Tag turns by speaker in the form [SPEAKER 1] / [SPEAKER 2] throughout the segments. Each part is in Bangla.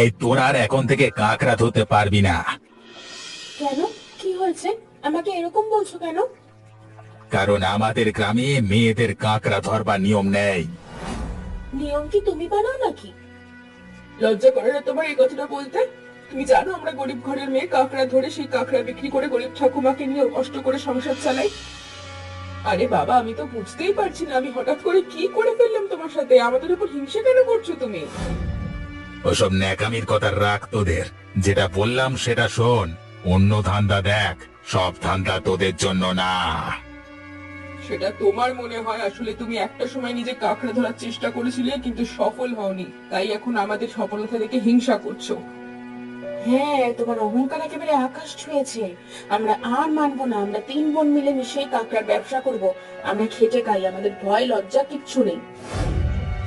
[SPEAKER 1] এই তোর আর এখন থেকে কাঁকড়া ধরতে পারবি না।
[SPEAKER 2] কেন, কি হয়েছে? আমাকে এরকম বলছো কেন?
[SPEAKER 1] কারণ আমাদের গ্রামে মেয়েদের কাঁকড়া ধরবার নিয়ম নেই।
[SPEAKER 2] নিয়ম কি তুমি বানাও নাকি? লজ্জা করে না তোমার এই কথাটা বলতে? তুমি জানো আমরা গরিব ঘরের মেয়ে কাঁকড়া ধরে সেই কাঁকড়া বিক্রি করে গরিব ঠাকুমাকে নিয়ে কষ্ট করে সংসার চালাই। আরে বাবা, আমি তো বুঝতেই পারছি না আমি হঠাৎ করে কি করে ফেললাম তোমার সাথে। আমাদের উপর হিংসা কেন করছো তুমি?
[SPEAKER 1] ওসব ন্যাকামির কথা রাখ তোদের। যেটা বললাম সেটা শোন। অন্য ধান্দা দেখ, সব ধান্দা তোদের জন্য না।
[SPEAKER 2] সেটা তোমার মনে হয়। আসলে তুমি একটা সময় নিজে কাঁকড়া ধরার চেষ্টা করেছিলে, কিন্তু সফল হওনি, তাই এখন আমাদের সফলতা দেখে হিংসা করছো। হ্যাঁ, তোমার অহংকার একেবারে আকাশ ছুঁয়েছে। আমরা আর মানবো না। আমরা 3 বোন মিলে মিশে কাঁকড়ার ব্যবসা করব। আমরা খেটে খাই, আমাদের ভয় লজ্জা কিচ্ছু নেই।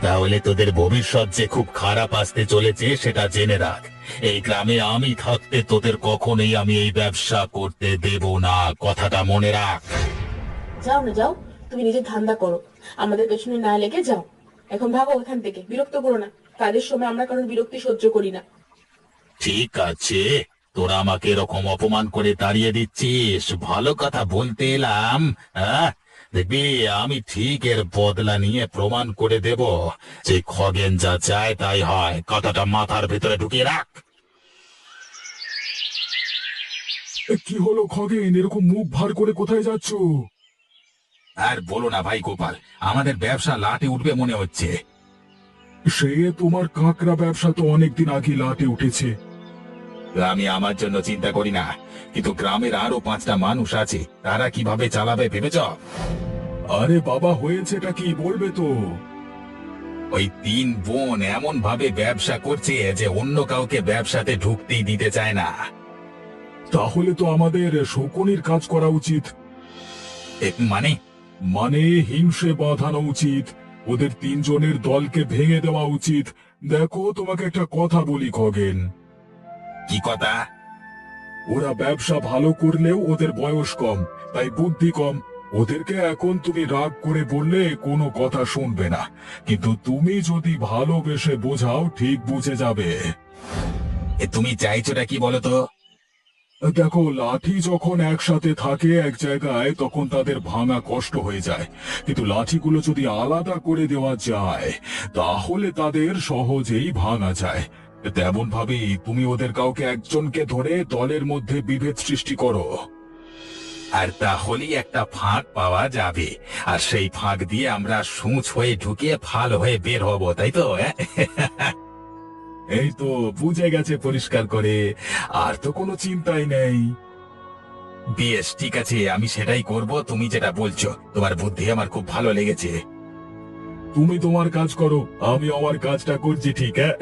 [SPEAKER 1] তাহলে তোদের ভবিষ্যৎ যে খুব খারাপ আসতে চলেছে সেটা জেনে রাখ। এই গ্রামে আমি থাকতে তোদের কখনোই আমি এই ব্যবসা করতে দেব না, কথাটা মনে রাখ।
[SPEAKER 2] যাও না, যাও, তুমি নিজের ধান্দা করো, আমাদের পেছনে না লেগে যাও। এখন ভাগো এখান থেকে, বিরক্ত করো না। কাজের সময় আমরা কারোর বিরক্তি সহ্য করি না।
[SPEAKER 1] ঠিক আছে, তোরা আমাকে এরকম অপমান করে তাড়িয়ে দিচ্ছিস, ভালো কথা বলতে এলাম। হ্যাঁ, দেখবি আমি ঠিক এর বদলা নিয়ে প্রমাণ করে দেব যে খগেন যা চায় তাই হয়। কথাটা মাথার ভেতরে ঢুকিয়ে রাখ।
[SPEAKER 3] কি হলো খগেন, এরকম মুখ ভার করে কোথায় যাচ্ছ?
[SPEAKER 1] আর বলো না ভাই গোপাল, আমাদের ব্যবসা লাটে উঠবে মনে হচ্ছে।
[SPEAKER 3] সে তোমার কাঁকড়া ব্যবসা তো অনেকদিন আগে লাটে উঠেছে।
[SPEAKER 1] আমি আমার জন্য চিন্তা করি না, কিন্তু গ্রামের আরো 5টা মানুষ আছে, তারা কিভাবে চালাবে ভেবেছ?
[SPEAKER 3] আরে বাবা, হয়েছেটা কি বলবে তো?
[SPEAKER 1] ওই 3 বোন এমন ভাবে ব্যবসা করছে যে অন্য কাউকে ব্যবসাতে ঢুকতেই দিতে চায় না।
[SPEAKER 3] তাহলে তো আমাদের শকুনির কাজ করা উচিত।
[SPEAKER 1] মানে?
[SPEAKER 3] মানে হিংসে বাঁধানো উচিত, ওদের 3 জনের দলকে ভেঙে দেওয়া উচিত। দেখো, তোমাকে একটা কথা বলি খগেন,
[SPEAKER 1] কি কথা?
[SPEAKER 3] ওরা ব্যবসা ভালো করলেও ওদের বয়স কম, তাই বুদ্ধি কম। ওদেরকে এখন তুমি রাগ করে বললে কোনো কথা শুনবে না, কিন্তু তুমি যদি ভালোবেসে বোঝাও ঠিক বুঝে যাবে।
[SPEAKER 1] তুমি চাইছোটা কি বলো তো?
[SPEAKER 3] দেখো, লাঠি যখন একসাথে থাকে এক জায়গায় তখন তাদের ভাঙা কষ্ট হয়ে যায়, কিন্তু লাঠিগুলো যদি আলাদা করে দেওয়া যায় তাহলে তাদের সহজেই ভাঙা যায়। তেমন ভাবেই তুমি ওদের কাউকে একজনকে ধরে দলের মধ্যে বিভেদ সৃষ্টি করো।
[SPEAKER 1] আর তাহলেই একটা ফাঁক পাওয়া যাবে, আর সেই ফাঁক দিয়ে আমরা সূঁচ হয়ে ঢুকে ফাল হয়ে বের হব, তাই তো?
[SPEAKER 3] এই তো বুঝে গেছে পরিষ্কার করে, আর তো কোনো চিন্তাই নেই।
[SPEAKER 1] বেশ, ঠিক আছে, আমি সেটাই করব। তুমি যেটা বলছো, তোমার বুদ্ধি আমার খুব ভালো লেগেছে।
[SPEAKER 3] তুমি তোমার কাজ করো, আমি আমার কাজটা করছি, ঠিক? হ্যাঁ,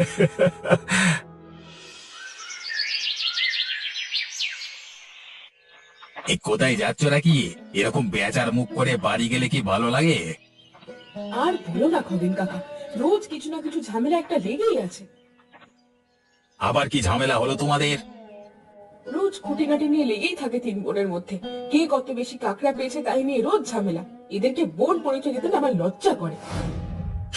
[SPEAKER 1] এই কোথায় যাচ্ছ নাকি? এরকম বেচার মুখ করে বাড়ি গেলে কি ভালো লাগে?
[SPEAKER 2] আর বলো না খগেন কাকা, রোজ কিছু না কিছু ঝামেলা একটা লেগেই আছে।
[SPEAKER 1] আবার কি ঝামেলা হলো তোমাদের?
[SPEAKER 2] রোজ খুঁটিনাটি নিয়ে লেগেই থাকে 3 বোনের মধ্যে। কে কত বেশি কাঁকড়া পেয়েছে তাই নিয়ে রোজ ঝামেলা। এদেরকে বোন পরিচয় দিতে না আমার লজ্জা করে।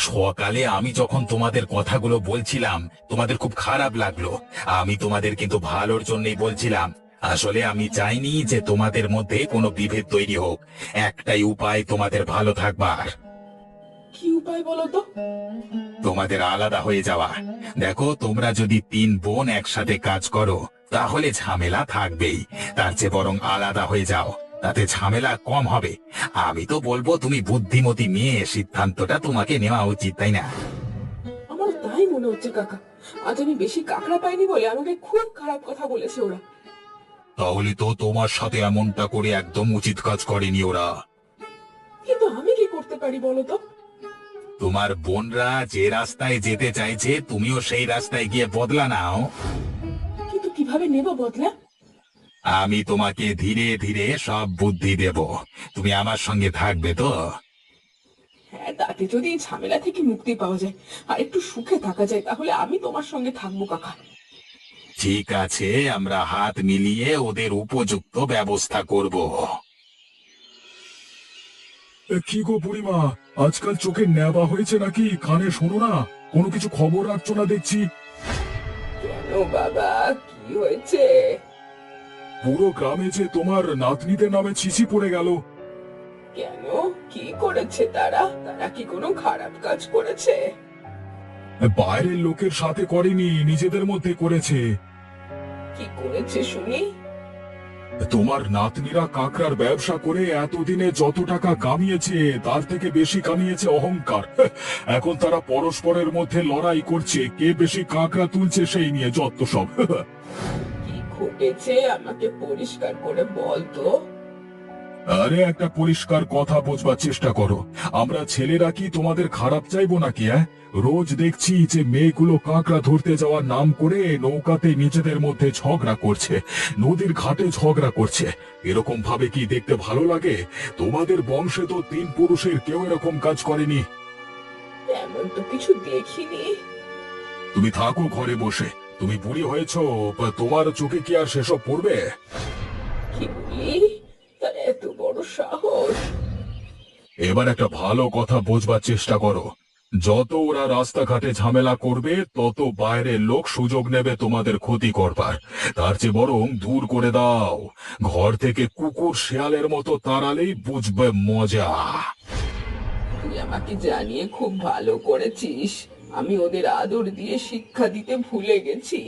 [SPEAKER 1] সকালে আমি যখন তোমাদের কথাগুলো বলছিলাম তোমাদের খুব খারাপ লাগলো। আমি তোমাদের কিন্তু ভালোর জন্যই বলছিলাম। আসলে আমি চাইনি যে তোমাদের মধ্যে কোনো বিভেদ তৈরি হোক। একটাই উপায় তোমাদের ভালো থাকবার,
[SPEAKER 2] কি উপায় বলো তো?
[SPEAKER 1] তোমাদের আলাদা হয়ে যাওয়া। দেখো, তোমরা যদি 3 বোন একসাথে কাজ করো তাহলে ঝামেলা থাকবেই। তার চেয়ে বরং আলাদা হয়ে যাও, তাতে ঝামেলা কম হবে। আমি তো বলবো তুমি বুদ্ধিমতী মেয়ে, সিদ্ধান্তটা তোমাকে নেওয়া উচিত, তাই না?
[SPEAKER 2] আমার তাই মনে হচ্ছে কাকা। আজ আমি বেশি কাঁকড়া পাইনি বলে আমাকে খুব খারাপ কথা বলেছে ওরা।
[SPEAKER 1] তাহলে তো তোমার সাথে এমনটা করে একদম উচিত কাজ করেনি ওরা।
[SPEAKER 2] কিন্তু আমি কি করতে পারি বলো তো?
[SPEAKER 1] তোমার বোনরা যে রাস্তায় যেতে চাইছে তুমিও সেই রাস্তায় গিয়ে বদলা নাও।
[SPEAKER 2] কিন্তু কিভাবে নেব বদলা?
[SPEAKER 1] আমি তোমাকে ধীরে ধীরে সব বুদ্ধি দেব। তুমি আমার সঙ্গে থাকবে তো?
[SPEAKER 2] হ্যাঁ, তাতে যদি এই ঝামেলা থেকে মুক্তি পাওয়া যায় আর একটু সুখে থাকা যায় তাহলে আমি তোমার সঙ্গে থাকবো কাকা।
[SPEAKER 1] ঠিক আছে, আমরা হাত মিলিয়ে ওদের উপযুক্ত ব্যবস্থা করব।
[SPEAKER 3] কি গো বুড়িমা, আজকাল চোখে নেবা হয়েছে নাকি? কানে শোনো না, কোনো কিছু খবর রাখছো না দেখছি।
[SPEAKER 2] কেন বাবা, কি হয়েছে?
[SPEAKER 3] পুরো গ্রামে যে তোমার নাতনিদের নামে চিঠি পড়ে গেল।
[SPEAKER 2] কেন, কি করেছে তারা? তারা কি কোনো খারাপ কাজ করেছে?
[SPEAKER 3] বাইরের লোকের সাথে করেনি, নিজেদের মধ্যে করেছে।
[SPEAKER 2] কি করেছে শুনি?
[SPEAKER 3] তোমার নাতনিরা কাঁকড়ার ব্যবসা করে এতদিনে যত টাকা কামিয়েছে তার থেকে বেশি কামিয়েছে অহংকার। এখন তারা পরস্পরের মধ্যে লড়াই করছে, কে বেশি কাঁকড়া তুলছে সেই নিয়ে যত সব।
[SPEAKER 2] কি ঘটেছে আমাকে পরিষ্কার করে বল তো।
[SPEAKER 3] আরে একটা পরিষ্কার কথা বোঝবার চেষ্টা করো। আমরা ছেলেরা কি তোমাদের খারাপ চাইবো নাকি? রোজ দেখছি যে মেয়েগুলো কাঁকড়া ধরতে যাওয়ার নাম করে নৌকাতে নিজেদের মধ্যে ঝগড়া করছে, নদীর ঘাটে ঝগড়া করছে। এরকম ভাবে কি দেখতে ভালো লাগে? তোমাদের বংশে তো 3 পুরুষের কেউ এরকম কাজ করেনি।
[SPEAKER 2] এমন তো কিছু দেখিনি।
[SPEAKER 3] তুমি থাকো ঘরে বসে, তুমি বুড়ি হয়েছো, তোমার চোখে কি আর সেসব পড়বে?
[SPEAKER 2] কি বলি? তার এত বড় সাহস!
[SPEAKER 3] এবার একটা ভালো কথা বোঝবার চেষ্টা করো। যত ওরা রাস্তাঘাটে ঝামেলা করবে তত বাইরের লোক সুযোগ নেবে তোমাদের ক্ষতি করবার। তার চেয়ে বরং দূর করে দাও। ঘর থেকে কুকুর শেয়ালের মতো তাড়ালেই বুঝবে মজা।
[SPEAKER 2] তুই আমাকে জানিয়ে খুব ভালো করেছিস। আমি ওদের আদর দিয়ে শিক্ষা দিতে ভুলে গেছি।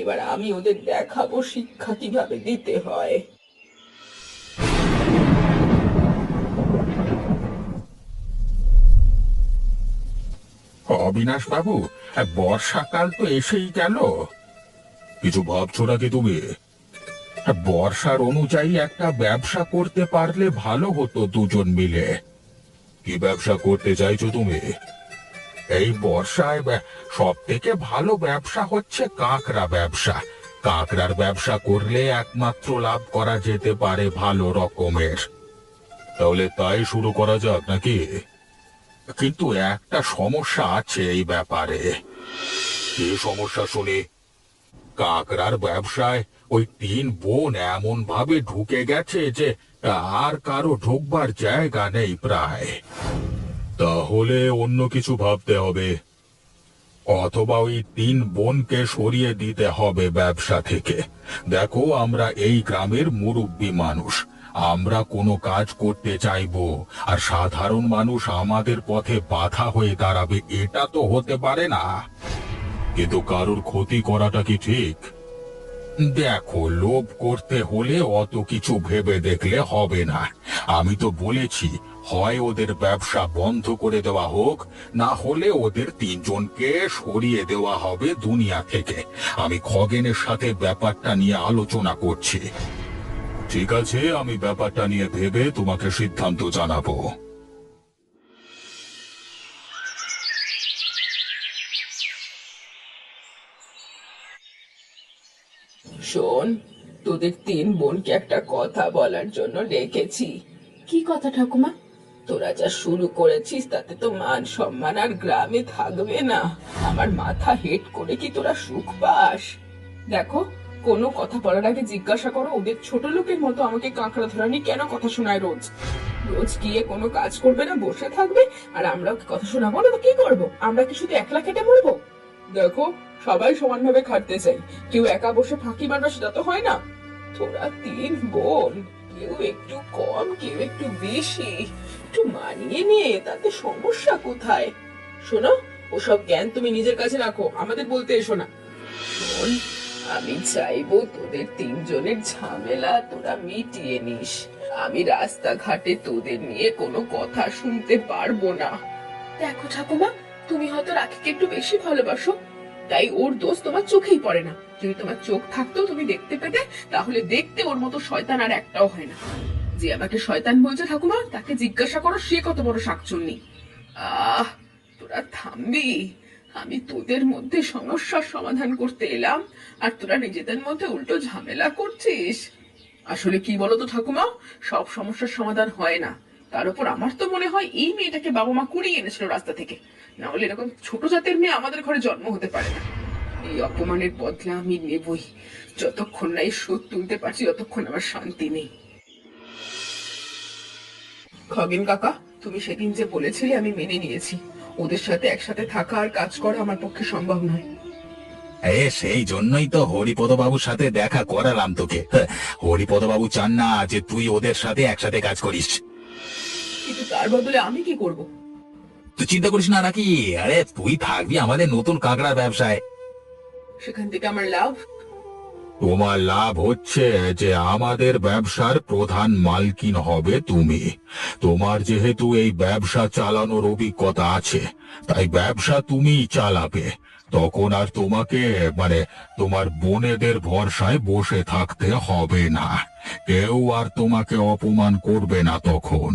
[SPEAKER 2] এবার আমি ওদের দেখাবো শিক্ষা কিভাবে দিতে হয়।
[SPEAKER 1] অবিনাশ বাবু, বর্ষাকাল তো এসেই গেল।
[SPEAKER 3] কিছু ভাবছো নাকি তুমি?
[SPEAKER 1] বর্ষার অনুযায়ী একটা ব্যবসা করতে পারলে ভালো হতো দুজন মিলে।
[SPEAKER 3] কি ব্যবসা করতে চাইছো তুমি?
[SPEAKER 1] এই বর্ষায় সব থেকে ভালো ব্যবসা হচ্ছে কাঁকড়া ব্যবসা। কাঁকড়ার ব্যবসা করলে একমাত্র লাভ করা যেতে পারে ভালো রকমের।
[SPEAKER 3] তাহলে তাই শুরু করা যাক নাকি?
[SPEAKER 1] কিন্তু একটা সমস্যা আছে এই ব্যাপারে।
[SPEAKER 3] কি সমস্যা শুনি?
[SPEAKER 1] কাঁকড়ার ব্যবসায় ওই 3 বোন এমন ভাবে ঢুকে গেছে যে আর কারো ঢুকবার জায়গা নেই প্রায়।
[SPEAKER 3] তাহলে অন্য কিছু ভাবতে হবে।
[SPEAKER 1] অথবা ওই 3 বোনকে সরিয়ে দিতে হবে ব্যবসা থেকে। দেখো, আমরা এই গ্রামের মুরব্বী মানুষ, আমরা কোনো কাজ করতে চাইবো আর সাধারণ মানুষ আমাদের পথে বাধা হয়ে দাঁড়াবে, এটা তো হতে পারে না।
[SPEAKER 3] কিন্তু কারোর ক্ষতি করাটা কি ঠিক?
[SPEAKER 1] দেখো, লোভ করতে হলে অত কিছু ভেবে দেখলে হবে না। আমি তো বলেছি, হয় ওদের ব্যবসা বন্ধ করে দেওয়া হোক, না হলে ওদের 3 জনকে সরিয়ে দেওয়া হবে দুনিয়া থেকে। আমি খগেনের সাথে ব্যাপারটা নিয়ে আলোচনা করছি।
[SPEAKER 3] ঠিক আছে, আমি ব্যাপারটা নিয়ে ভেবে তোমাকে সিদ্ধান্ত জানাবো।
[SPEAKER 2] শোন, তোদের 3 বোনকে একটা কথা বলার জন্য ডেকেছি। কি কথা ঠাকুমা? তোরা যা শুরু করেছিস তাতে তো মান সম্মান আর গ্রামে থাকবে না। আমার মাথা হেট করে কি তোরা সুখ পাস? দেখো, কোনো কথা বলার আগে জিজ্ঞাসা করো ওদের ছোট লোকের মতো আমাকে কাঁকড়া ধরা নিয়ে কেন কথা শোনায় রোজ। রোজ গিয়ে কোনো কাজ করবে না, বসে থাকবে, আর আমরা ওকে কথা শোনাবো না তো কি করবো? আমরা কি শুধু একলা খেটে মরবো? দেখো, সবাই সমানভাবে খাটতে চাই, কেউ একা বসে ফাঁকি মারবে সেটা তো হয় না। তোরা 3 বোন, কেউ একটু কম কেউ একটু বেশি, একটু মানিয়ে নিয়ে তাতে সমস্যা কোথায়? শোনো, ওসব জ্ঞান তুমি নিজের কাছে রাখো, আমাদের বলতে এসো না। শোন, আমি চাইবো তোদের 3 জনের ঝামেলা তোরা মিটিয়ে নিস। আমি রাস্তাঘাটে তোদের নিয়ে কোনো কথা শুনতে পারবো না। দেখো ঠাকুমা, তুমি হয়তো রাখিকে একটু বেশি ভালোবাসো, তাই ওর দোষ তোমার চোখেই পড়ে না। যদি তোমার চোখ থাকতো তুমি দেখতে পেতে, তাহলে দেখতে ওর মতো শয়তান আর একটাও হয় না। যে আমাকে শয়তান বলছে ঠাকুমা, তাকে জিজ্ঞাসা করো সে কত বড় শাকচুন্নি। তোরা থামবি? আমি তোদের মধ্যে সমস্যার সমাধান করতে এলাম, আর তোরা নিজেদের মধ্যে উল্টো ঝামেলা করছিস। আসলে কি বলতো ঠাকুমা, সব সমস্যার সমাধান হয় না। তার উপর আমার তো মনে হয় এই মেয়েটাকে বাবা মা কুড়িয়ে এনেছিল রাস্তা থেকে, না হলে এরকম ছোট জাতের মেয়ে আমাদের ঘরে জন্ম হতে পারে না। এই অপমানের বদলা আমি নেবই। যতক্ষণ না এই শোধ তুলতে পারছি ততক্ষণ আমার শান্তি নেই। খগেন কাকা, তুমি সেদিন যে বলেছিলে আমি মেনে নিয়েছি। ওদের সাথে একসাথে থাকা আর কাজ করা আমার পক্ষে সম্ভব নয়।
[SPEAKER 1] সেই জন্যই তো হরিপদ বাবুর সাথে দেখা করালাম তোকে। হরিপদ বাবু চান না যে তুই ওদের সাথে একসাথে কাজ করিস।
[SPEAKER 2] কিন্তু তার বদলে আমি কি করব?
[SPEAKER 1] তুই চিন্তা করিস না নাকি, আরে তুই থাকবি আমাদের নতুন কাঁকড়ার ব্যবসায়।
[SPEAKER 2] সেখান থেকে আমার লাভ?
[SPEAKER 3] তোমার লাভ হচ্ছে যে আমাদের ব্যবসার প্রধান মালকিন হবে তুমি। তোমার যেহেতু এই ব্যবসা চালানোর অভিজ্ঞতা আছে, তাই ব্যবসা তুমিই চালাবে। তখন আর তোমাকে তোমার বোনেদের ভরসায় বসে থাকতে হবে না। কেউ আর তোমাকে অপমান করবে না তখন।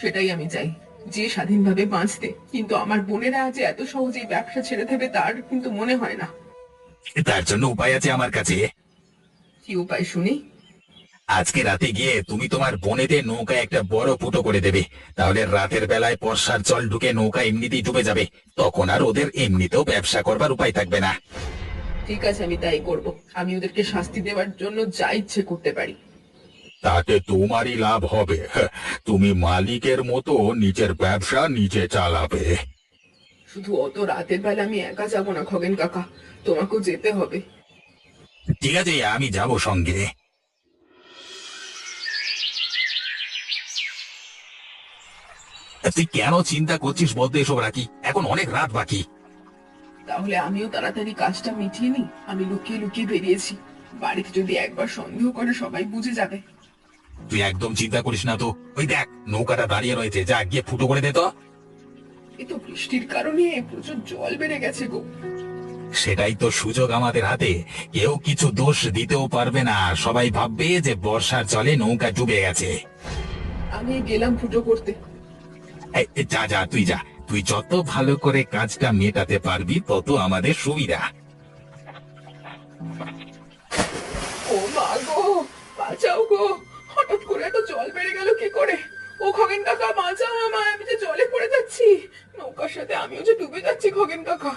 [SPEAKER 2] সেটাই আমি চাই, যে স্বাধীনভাবে বাঁচতে। কিন্তু আমার বোনেরা যে এত সহজেই ব্যবসা ছেড়ে দেবে তার কিন্তু মনে হয় না।
[SPEAKER 1] তার জন্য উপায় আছে আমার কাছে।
[SPEAKER 2] কি উপায় শুনি?
[SPEAKER 1] আজকে রাতে গিয়ে তুমি তোমার বোনেদের নৌকায় একটা বড় ফুটো করে দেবে। তাহলে রাতের বেলায় বর্ষার জল ঢুকে নৌকা এমনিতেই ডুবে যাবে। তখন আর ওদের এমনিতেও ব্যবসা করবার উপায় থাকবে না।
[SPEAKER 2] ঠিক আছে, আমি তাই করব। আমি ওদেরকে শাস্তি দেওয়ার জন্য যা ইচ্ছে করতে পারি।
[SPEAKER 3] তাতে তোমারই লাভ হবে। তুমি মালিকের মতো নিজের ব্যবসা নিজে চালাবে।
[SPEAKER 2] শুধু অত রাতের বেলা আমি একা যাব না খগেন কাকা, তোমাকেও যেতে হবে।
[SPEAKER 1] ঠিক আছে, আমি যাব সঙ্গে। তুই কেন চিন্তা করছিস বলতে এসব রাখি, এখন অনেক রাত বাকি।
[SPEAKER 2] তাহলে আমিও তাড়াতাড়ি কাজটা মিটিয়ে নি। আমি লুকিয়ে লুকিয়ে বেরিয়েছি। বাড়িতে যদি একবার সন্দেহ করে সবাই বুঝে যাবে।
[SPEAKER 1] তুই একদম চিন্তা করিস না তো। ওই দেখ নৌকাটা দাঁড়িয়ে রয়েছে, যা গিয়ে ফুটো করে দে তো।
[SPEAKER 2] এই তো বৃষ্টির কারণে প্রচুর জল বেড়ে গেছে গো।
[SPEAKER 1] সেটাই তো সুযোগ আমাদের হাতে। কেউ কিছু দোষ দিতেও পারবে না, সবাই ভাববে যে বর্ষার জলে নৌকা ডুবে গেছে।
[SPEAKER 2] আমি গেলাম ফুটো করতে।
[SPEAKER 1] যা যা, তুই যা। তুই যত ভালো করে কাজটা মেটাতে পারবি তত আমাদের সুবিধা।
[SPEAKER 2] ও মা গো, বাঁচাও গো! হঠাৎ করে এত জল বেড়ে গেল কি করে? ও খগেন কাকা, বাঁচাও আমায়, আমি যে জলে পড়ে যাচ্ছি। নৌকার সাথে আমিও যে ডুবে যাচ্ছি খগেন কাকা।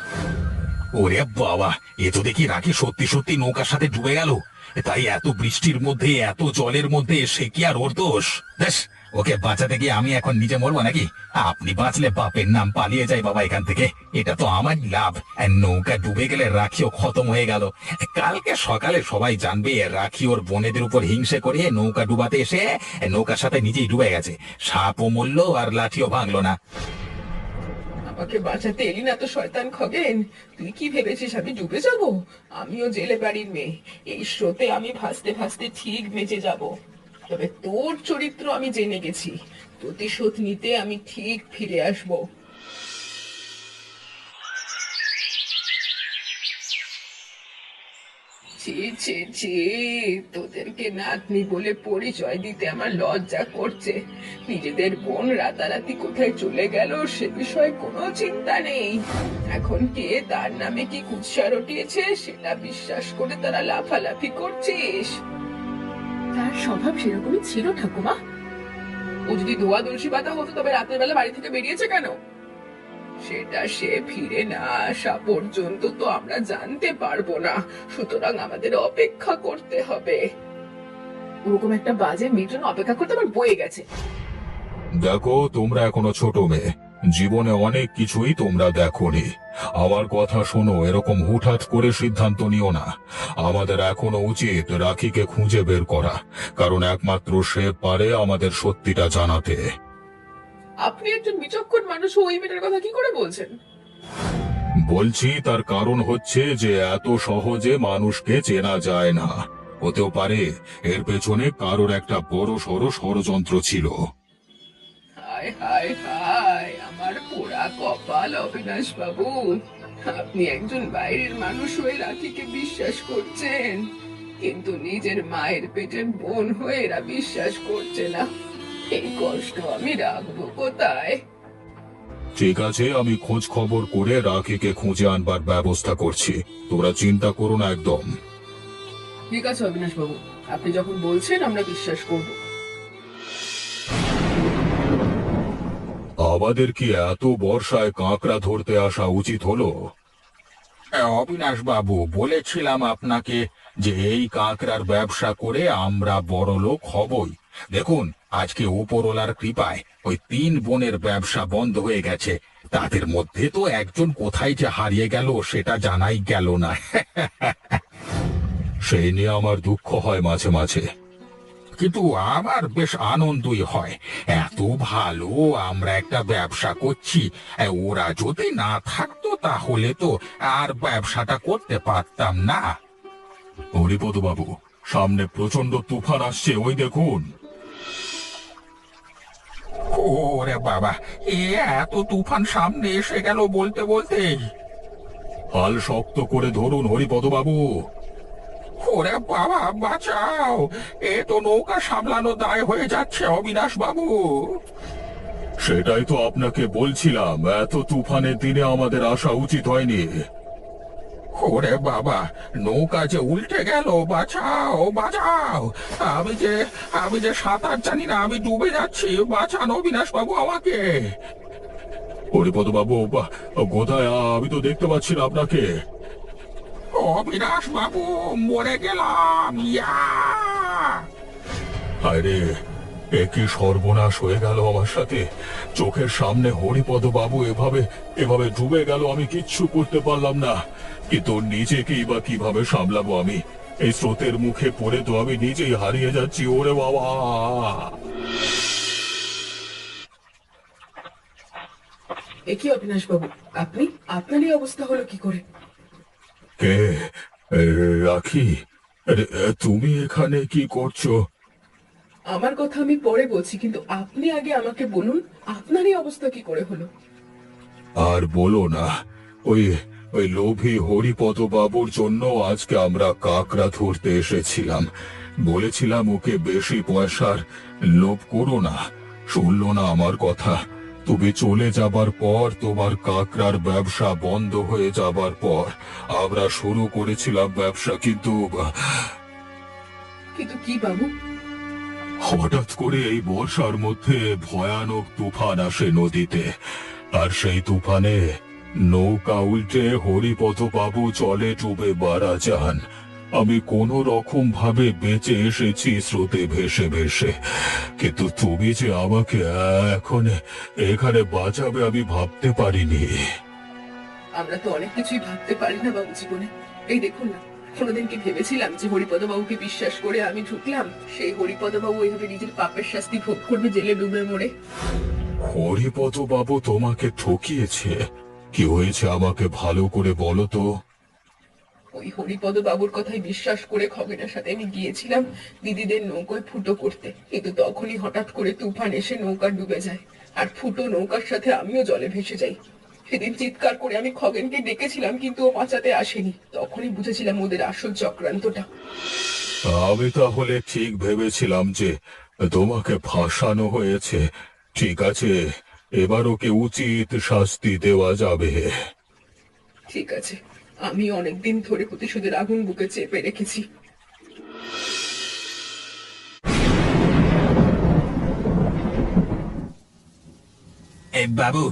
[SPEAKER 1] ওরে বাবা, এ তো দেখি রাখি সত্যি সত্যি নৌকার সাথে ডুবে গেল। তাই এত বৃষ্টির মধ্যে, এত জলের মধ্যে সে কি আর ওর দোষ? বেশ, ওকে বাঁচাতে গিয়ে আমি এখন নিজে মরবো নাকি? আপনি বাঁচলে বাপের নাম, পালিয়ে যায় বাবা এখান থেকে। এটা তো আমার লাভ। আর নৌকা ডুবে গেলে রাখিও খতম হয়ে গেল। কালকে সকালে সবাই জানবে রাখি ওর বোনেদের উপর হিংসে করে নৌকা ডুবাতে এসে নৌকার সাথে নিজেই ডুবে গেছে। সাপও মরলো আর লাঠিও ভাঙলো না।
[SPEAKER 2] আমাকে বাঁচাতে এলি না তো শয়তান খগেন। তুই কি ভেবেছিস আমি ডুবে যাব? আমিও জেলে বাড়ির মেয়ে। এই স্রোতে আমি ভাসতে ভাসতে ঠিক বেঁচে যাব। তবে তোর চরিত্র আমি জেনে গেছি। প্রতিশোধ নিতে আমি ঠিক ফিরে আসবো। ছি ছি ছি, তোদেরকে নাতনি বলে পরিচয় দিতে আমার লজ্জা করছে। নিজেদের বোন রাতারাতি কোথায় চলে গেল সে বিষয়ে কোনো চিন্তা নেই। এখন কে তার নামে কি কুৎসা রটিয়েছে সেটা বিশ্বাস করে তারা লাফালাফি করছিস। তার স্বভাব সেরকমই ছিল ঠাকুমা। ও যদি দোয়া তুলসী পাতা হতো তবে রাতের বেলা বাড়ি থেকে বেরিয়েছে কেন? সেটা সে ফিরে না আসা পর্যন্ত তো আমরা জানতে পারবো না। সুতরাং আমাদের অপেক্ষা করতে হবে। ওরকম একটা বাজে মেয়ের জন্য অপেক্ষা করতে আমার বয়ে গেছে।
[SPEAKER 3] দেখো, তোমরা এখনো ছোট মেয়ে, জীবনে অনেক কিছুই তোমরা দেখোনি। আমার কথা শোনো, এরকম হুটহাট করে সিদ্ধান্ত নিও না। আমাদের এখনো উচিত রাখিকে খুঁজে বের করা, কারণ একমাত্র সে পারে আমাদের সত্যিটা জানাতে।
[SPEAKER 2] আপনি একজন বিচক্ষণ মানুষ, ওই মেয়েটার কথা কি করে বলছেন?
[SPEAKER 3] বলছি তার কারণ হচ্ছে যে এত সহজে মানুষকে চেনা যায় না। হতেও পারে এর পেছনে কারোর একটা বড় সড় ষড়যন্ত্র ছিল।
[SPEAKER 2] হায় হায় হায়, আমার পোড়া কপাল অবিনাশ বাবু। আপনি একজন বাইরের মানুষ হয়ে রাখিকে বিশ্বাস করছেন, কিন্তু নিজের মায়ের পেটের বোন হয়ে এরা বিশ্বাস করছে না। এই কষ্ট আমি রাখবো কোথায়?
[SPEAKER 3] ঠিক আছে, আমি খোঁজ খবর করে রাখিকে খুঁজে আনবার ব্যবস্থা করছি। তোমরা চিন্তা করো না একদম।
[SPEAKER 2] ঠিক আছে অবিনাশ বাবু, আপনি যখন বলছেন আমরা বিশ্বাস করব।
[SPEAKER 3] আমাদের কি এত বর্ষায় কাঁকড়া ধরতে আসা উচিত হলো?
[SPEAKER 1] অবিনাশ বাবু, বলেছিলাম আপনাকে যে এই কাঁকড়ার ব্যবসা করে আমরা বড়লোক হবই। দেখুন, আজকে ওপরওয়ালার কৃপায় ওই 3 বোনের ব্যবসা বন্ধ হয়ে গেছে। তাদের মধ্যে তো একজন কোথায় যে হারিয়ে গেল সেটা জানাই গেল না। সেই নিয়ে আমার দুঃখ হয় মাঝে মাঝে, কিন্তু আমার বেশ আনন্দই হয়। এত ভালো আমরা একটা ব্যবসা করছি, ওরা যদি না থাকতো তাহলে তো আর ব্যবসাটা করতে পারতাম না।
[SPEAKER 3] হরিপদ বাবু, সামনে প্রচন্ড তুফান আসছে, ওই দেখুন।
[SPEAKER 1] ওরে বাবা, এত তুফান সামনে এসে গেল বলতে বলতেই।
[SPEAKER 3] হাল শক্ত করে ধরুন হরিপদ বাবু।
[SPEAKER 1] ওরে বাবা, বাঁচাও! এ তো নৌকা সামলানো দায় হয়ে যাচ্ছে অবিনাশ বাবু।
[SPEAKER 3] সেটাই তো আপনাকে বলছিলাম, এত তুফানের দিনে আমাদের আসা উচিত হয়নি।
[SPEAKER 1] ওরে বাবা, নৌকা যে উল্টে গেল! বাঁচাও, বাঁচাও! আমি যে সাঁতার জানি না, আমি ডুবে যাচ্ছি। বাঁচান অবিনাশ বাবু আমাকে।
[SPEAKER 3] হরিপদ বাবু, কোথায়? আমি তো দেখতে পাচ্ছি না আপনাকে।
[SPEAKER 1] অবিনাশ বাবু, মরে গেলাম! ইয়া!
[SPEAKER 3] আরে, এ কি সর্বনাশ হয়ে গেল আমার সাথে! চোখের সামনে হরিপদ বাবু এভাবে এভাবে ডুবে গেল, আমি কিচ্ছু করতে পারলাম না। কিন্তু নিজেকেই বা কিভাবে সামলাবো আমি? এই স্রোতের মুখে পড়ে তো আমি নিজেই হারিয়ে যাচ্ছি। ওরে বাবা!
[SPEAKER 2] এ কি অবিনাশ বাবু, আপনি? আপনার এই অবস্থা হলো কি করে?
[SPEAKER 3] কে? এ, রাখি? তুমি এখানে কি করছো?
[SPEAKER 2] আমার কথা আমি পরে বলছি, কিন্তু আপনি আগে আমাকে বলুন আপনার এই অবস্থা কি করে হলো?
[SPEAKER 3] আর বলো না, ওই ওই লোভী হরিপদ বাবুর জন্য আজকে আমরা কাকড়া ধরতে এসেছিলাম। বলেছিলাম ওকে বেশি পয়সার লোভ করো না, শুনলো না আমার কথা। তুমি চলে যাবার পর, তোমার কাকড়ার ব্যবসা বন্ধ হয়ে যাবার পর আমরা শুরু করেছিলাম ব্যবসা, কিন্তু
[SPEAKER 2] কিন্তু কি বাবু?
[SPEAKER 3] হঠাৎ করে এই বর্ষার মধ্যে ভয়ানক তুফান আসে নদীতে, আর সেই তুফানে নৌকা উল্টে হরিপদ বাবু জলে ডুবে মারা যান। আমি কোনো রকম ভাবে বেঁচে এসেছি স্রোতে ভেসে ভেসে, কিন্তু তুমি যে আমাকে এখন এখানে বাঁচাবে আমি ভাবতে পারিনি।
[SPEAKER 2] আমরা তো অনেক কিছুই ভাবতে পারি না বাবু জীবনে। এই দেখুন না, কোনোদিন কি ভেবেছিলাম যে হরিপদ বাবুকে বিশ্বাস করে আমি ঢুকলাম, সেই হরিপদ বাবু এইভাবে নিজের পাপের শাস্তি ভোগ করবে জেলে ডুবে মরে?
[SPEAKER 3] হরিপদ বাবু তোমাকে ঠকিয়েছে? কি হয়েছে আমাকে ভালো করে বলো তো।
[SPEAKER 2] ওই হরিপদ বাবুর কথাই বিশ্বাস করে খগেনের সাথে আমি গিয়েছিলাম দিদিদের নৌকায় ফুটো করতে, কিন্তু তখনই হঠাৎ করে তুফান এসে নৌকা ডুবে যায়, আর ফুটো নৌকার সাথে আমিও জলে ভেসে যাই। সেদিন চিৎকার করে আমি খগেনকে ডেকেছিলাম, কিন্তু ও বাঁচাতে আসেনি। তখনই বুঝেছিলাম ওদের আসল চক্রান্তটা।
[SPEAKER 3] আমি তাহলে ঠিক ভেবেছিলাম যে তোমাকে ফাঁসানো হয়েছে। ঠিক আছে, এবার ওকে উচিত শাস্তি দেওয়া যাবে।
[SPEAKER 2] ঠিক আছে, আমি অনেকদিন ধরে প্রতিশোধের আগুন বুকে চেপে রেখেছি।
[SPEAKER 1] বাবু,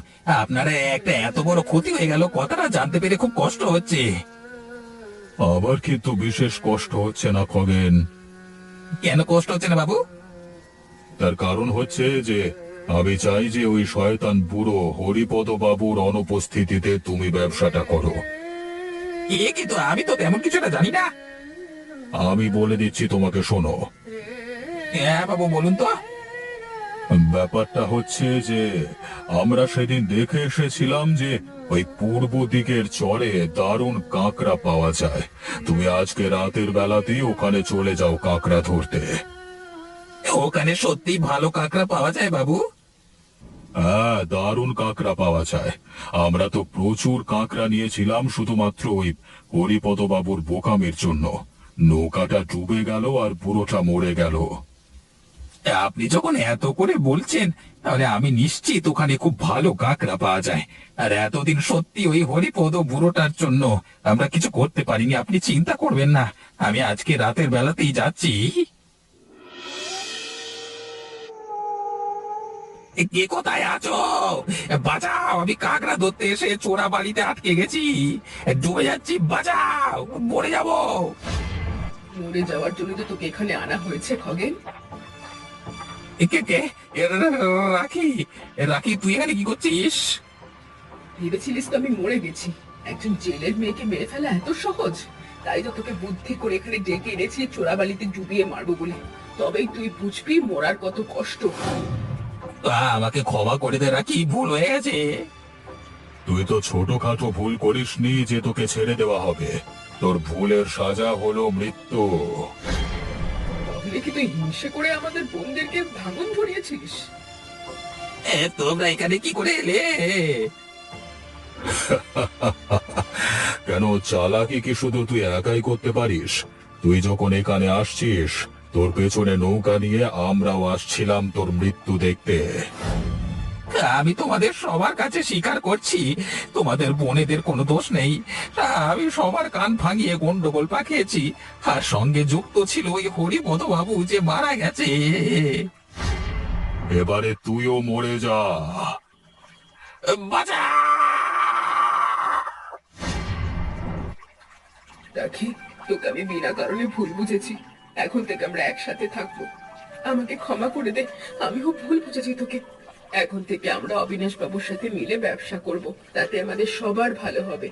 [SPEAKER 1] আপনারা একটা এত বড় ক্ষতি হয়ে গেল, কথাটা জানতে পেরে খুব কষ্ট হচ্ছে।
[SPEAKER 3] আবার কিন্তু বিশেষ কষ্ট হচ্ছে না খগেন।
[SPEAKER 1] কেন কষ্ট হচ্ছে না বাবু?
[SPEAKER 3] তার কারণ হচ্ছে যে আমি চাই যে ওই শয়তান বুড়ো হরিপদ বাবুর অনুপস্থিতিতে তুমি ব্যবসাটা করো।
[SPEAKER 1] কিন্তু আমি তো তেমন কিছুটা জানি না।
[SPEAKER 3] আমি বলে দিচ্ছি তোমাকে, শোনো।
[SPEAKER 1] হ্যাঁ বাবু, বলুন তো।
[SPEAKER 3] ব্যাপারটা হচ্ছে যে আমরা সেদিন দেখে এসেছিলাম যে ওই পূর্ব দিকের চরে দারুণ কাঁকড়া পাওয়া যায়। তুমি আজকে রাতের বেলাতেই ওখানে চলে যাও কাঁকড়া ধরতে।
[SPEAKER 1] ওখানে সত্যি ভালো কাঁকড়া পাওয়া যায় বাবু?
[SPEAKER 3] হ্যাঁ, দারুণ কাঁকড়া পাওয়া যায়। আমরা তো প্রচুর কাঁকড়া নিয়েছিলাম শুধুমাত্র ওই হরিপদ বাবুর বোকামের জন্য। নৌকাটা ডুবে গেল আর পুরোটা মরে গেল।
[SPEAKER 1] আপনি যখন এত করে বলছেন, তাহলে আমি নিশ্চিত ওখানে খুব ভালো কাঁকড়া পাওয়া যায়। আর এতদিন সত্যি ওই হরিপদ বুড়োটার জন্য আমরা কিছু করতে পারিনি। আপনি চিন্তা করবেন না, আমি আজকে রাতের বেলাতেই যাচ্ছি। কে কোথায় আছো? বাঁচাও, আমি কাঁকড়া ধরতে এসে চোরা বাড়িতে আটকে গেছি, ডুবে যাচ্ছি, বাঁচাও, মরে যাবো।
[SPEAKER 2] মরে যাওয়ার জন্য তো তোকে এখানে আনা হয়েছে খগেন।
[SPEAKER 1] কে কে রাখি, রাখি তুই এখানে কি করছিস?
[SPEAKER 2] ভেবেছিলিস তো আমি মরে গেছি? একজন জেলের মেয়েকে মেরে ফেলা এত সহজ? তাই তো তোকে বুদ্ধি করে এখানে ডেকে এনেছি চোরাবালিতে ডুবিয়ে মারবো বলে। তবেই তুই বুঝবি মরার কত কষ্ট।
[SPEAKER 1] আমাকে ক্ষমা করে দে রাখি, ভুল হয়ে গেছে।
[SPEAKER 3] তুই তো ছোটখাটো ভুল করিসনি যে তোকে ছেড়ে দেওয়া হবে। তোর ভুলের সাজা হলো মৃত্যু।
[SPEAKER 2] তাহলে কি তুই হিংসে করে আমাদের বোনদেরকে ভাঙন ধরিয়েছিস?
[SPEAKER 1] তোমরা এখানে কি করে এলে?
[SPEAKER 3] কেন, চালাকি কি শুধু তুই একাই করতে পারিস? তুই যখন এখানে আসছিস, তোর পেছনে নৌকা নিয়ে আমরাও আসছিলাম তোর মৃত্যু দেখতে।
[SPEAKER 1] আমি তোমাদের সবার কাছে স্বীকার করছি তোমাদের বোনেদের কোনো দোষ নেই। আমি সবার কান ভাঙিয়ে গন্ডগোল পাকিয়েছি, আর সঙ্গে যুক্ত ছিল ওই হরিপদ বাবু যে মারা গেছে।
[SPEAKER 3] এবারে তুইও মরে যা।
[SPEAKER 1] বাঁচা!
[SPEAKER 2] রাখি, তোকে আমি বিনা কারণে ভুল বুঝেছি। এখন থেকে আমরা একসাথে থাকবো। আমাকে ক্ষমা করে দে, আমিও ভুল বুঝেছি তোকে। এখন থেকে আমরা অবিনাশ বাবুর সাথে মিলে ব্যবসা করব, তাতে আমাদের সবার ভালো হবে।